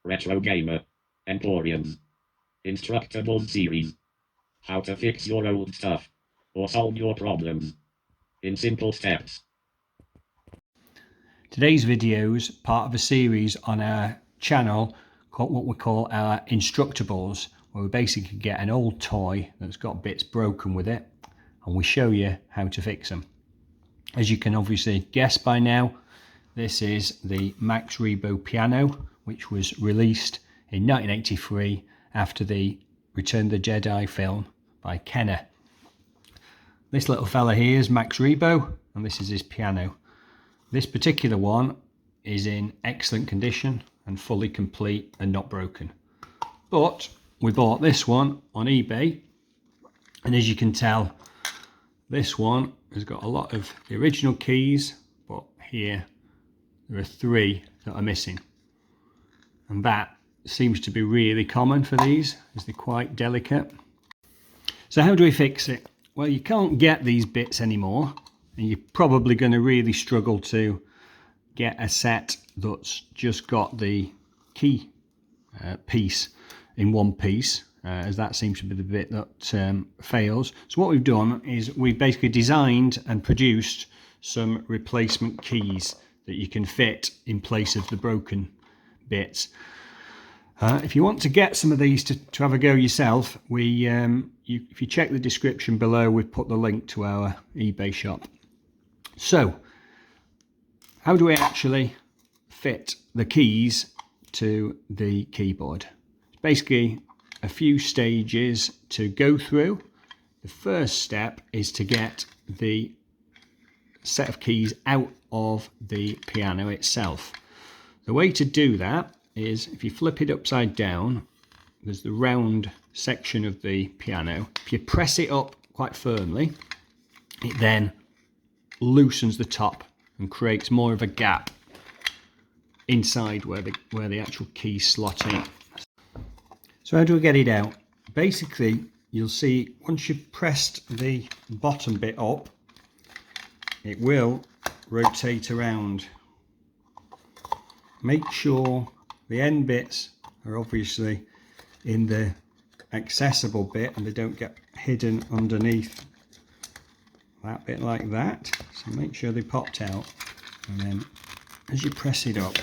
Retro Gamer. Emporium. Instructables series. How to fix your old stuff. Or solve your problems. In simple steps. Today's video is part of a series on our channel called what we call our Instructables, where we basically get an old toy that's got bits broken with it and we show you how to fix them. As you can obviously guess by now, this is the Max Rebo piano, which was released in 1983 after the Return of the Jedi film by Kenner. This little fella here is Max Rebo, and this is his piano. This particular one is in excellent condition and fully complete and not broken. But we bought this one on eBay, and as you can tell, this one has got a lot of the original keys, but here there are 3 that are missing. And that seems to be really common for these, as they're quite delicate. So how do we fix it? Well, you can't get these bits anymore, and you're probably going to really struggle to get a set that's just got the key piece in one piece, as that seems to be the bit that fails. So what we've done is we've basically designed and produced some replacement keys that you can fit in place of the broken bits. If you want to get some of these to have a go yourself, if you check the description below, we've put the link to our eBay shop. So, how do we actually fit the keys to the keyboard? It's basically a few stages to go through. The first step is to get the set of keys out of the piano itself. The way to do that is, if you flip it upside down, there's the round section of the piano. If you press it up quite firmly, it then loosens the top and creates more of a gap inside where the actual keys slot in. So how do we get it out? Basically, you'll see once you've pressed the bottom bit up, it will rotate around. Make sure the end bits are obviously in the accessible bit and they don't get hidden underneath that bit like that. So make sure they popped out, and then as you press it up,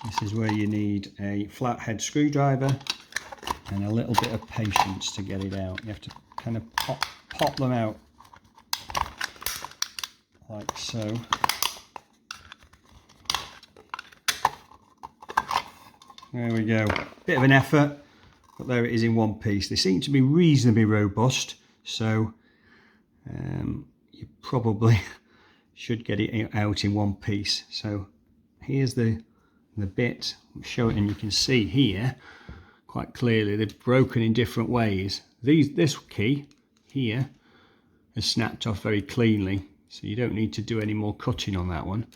this is where you need a flathead screwdriver and a little bit of patience to get it out. You have to kind of pop them out like so. There we go. Bit of an effort, but there it is in one piece. They seem to be reasonably robust, so you probably should get it out in one piece. So here's the bit. I'll show it, and you can see here quite clearly they're broken in different ways. This key here has snapped off very cleanly, so you don't need to do any more cutting on that one.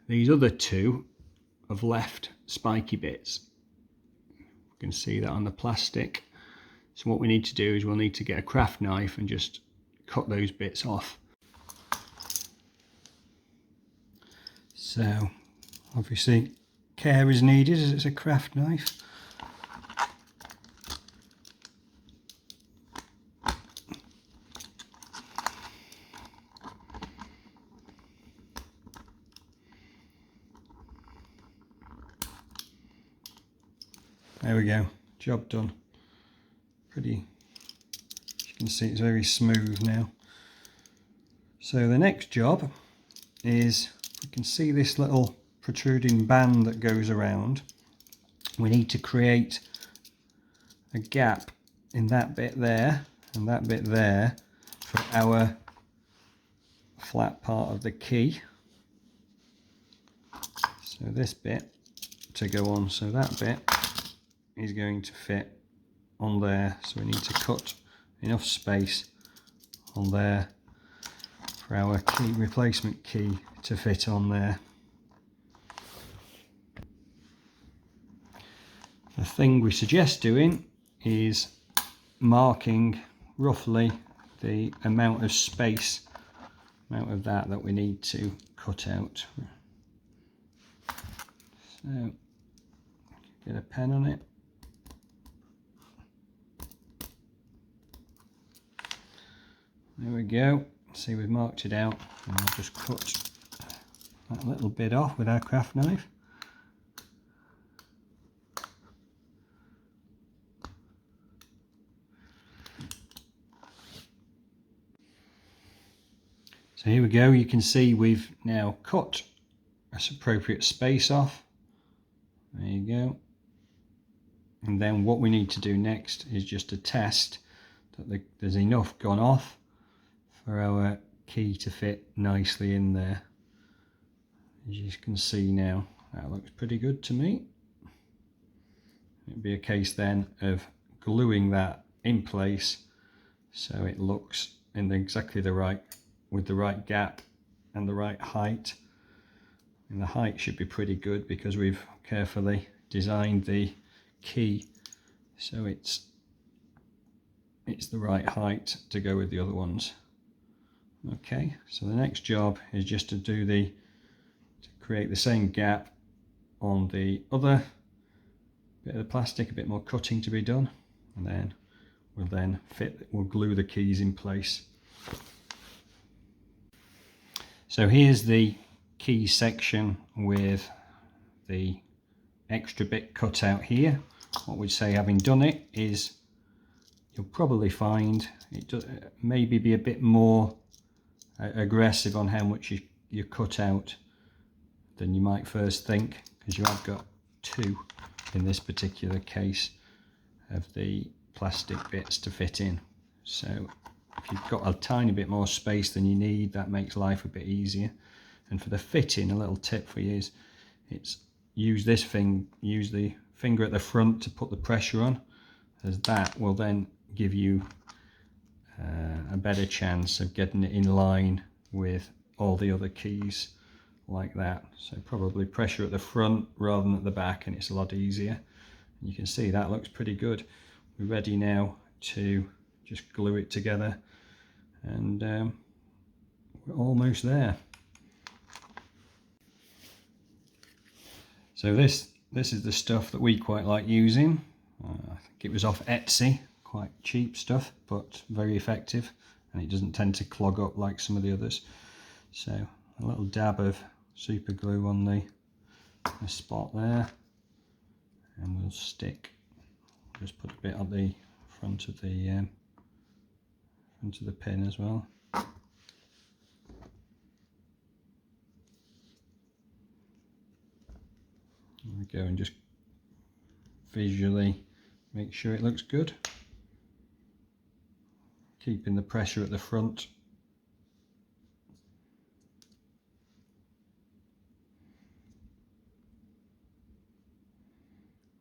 These other 2 have left spiky bits. You can see that on the plastic. So what we need to do is we'll need to get a craft knife and just cut those bits off. So obviously care is needed as it's a craft knife. There we go, job done. Pretty, as you can see, it's very smooth now. So the next job is, you can see this little protruding band that goes around. We need to create a gap in that bit there and that bit there for our flat part of the key. So this bit to go on, so that bit is going to fit on there, so we need to cut enough space on there for our key replacement key to fit on there. The thing we suggest doing is marking roughly the amount of space, amount of that we need to cut out. So get a pen on it. There we go. See, we've marked it out, and I'll just cut that little bit off with our craft knife. So here we go. You can see we've now cut this appropriate space off. There you go. And then what we need to do next is just to test that there's enough gone off for our key to fit nicely in there. As you can see now, that looks pretty good to me. It'd be a case then of gluing that in place so it looks in exactly the right, with the right gap and the right height. And the height should be pretty good because we've carefully designed the key so it's the right height to go with the other ones. Okay, so the next job is just to create the same gap on the other bit of the plastic, a bit more cutting to be done, and then we'll glue the keys in place. So here's the key section with the extra bit cut out here. What we'd say, having done it, is you'll probably find it does maybe be a bit more aggressive on how much you cut out than you might first think, because you have got two in this particular case of the plastic bits to fit in. So if you've got a tiny bit more space than you need, that makes life a bit easier. And for the fitting, a little tip for you is use the finger at the front to put the pressure on, as that will then give you a better chance of getting it in line with all the other keys like that. So probably pressure at the front rather than at the back, and it's a lot easier. You can see that looks pretty good. We're ready now to just glue it together, and we're almost there. So this is the stuff that we quite like using. I think it was off Etsy, quite cheap stuff, but very effective, and it doesn't tend to clog up like some of the others. So a little dab of super glue on the spot there, and we'll just put a bit on the front of the pin as well. There we go, and just visually make sure it looks good, keeping the pressure at the front.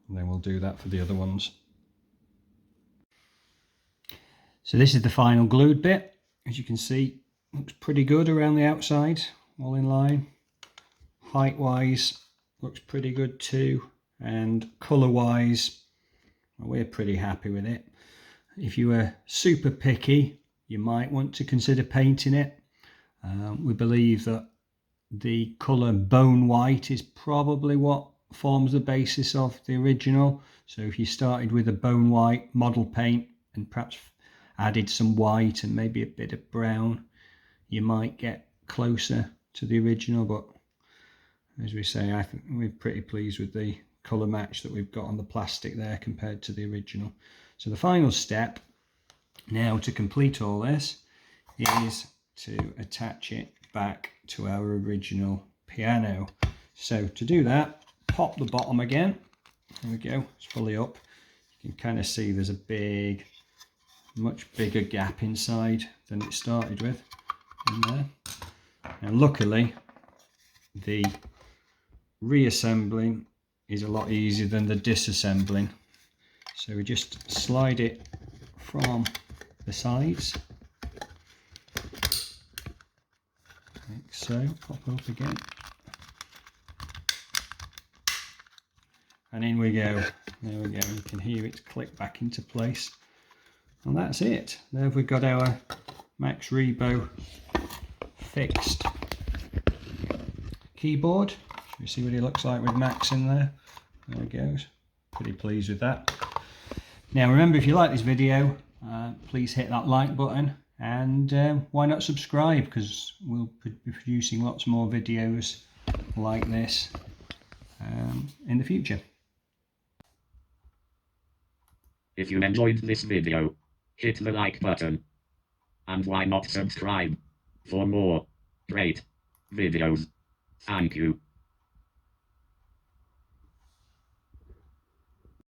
And then we'll do that for the other ones. So this is the final glued bit. As you can see, looks pretty good around the outside, all in line. Height wise looks pretty good too, and colour wise, well, we're pretty happy with it. If you were super picky, you might want to consider painting it. We believe that the colour bone white is probably what forms the basis of the original. So if you started with a bone white model paint and perhaps added some white and maybe a bit of brown, you might get closer to the original. But as we say, I think we're pretty pleased with the colour match that we've got on the plastic there compared to the original. So the final step now to complete all this is to attach it back to our original piano. So to do that, pop the bottom again. There we go, it's fully up. You can kind of see there's a much bigger gap inside than it started with in there. And luckily, the reassembling is a lot easier than the disassembling. So we just slide it from the sides, like so, pop it up again. And in we go. There we go. You can hear it click back into place. And that's it. There we've got our Max Rebo fixed keyboard. Should we see what he looks like with Max in there? There he goes. pretty pleased with that. Now remember, if you like this video, please hit that like button, and why not subscribe, because we'll be producing lots more videos like this in the future. If you enjoyed this video, hit the like button. And why not subscribe for more great videos. Thank you.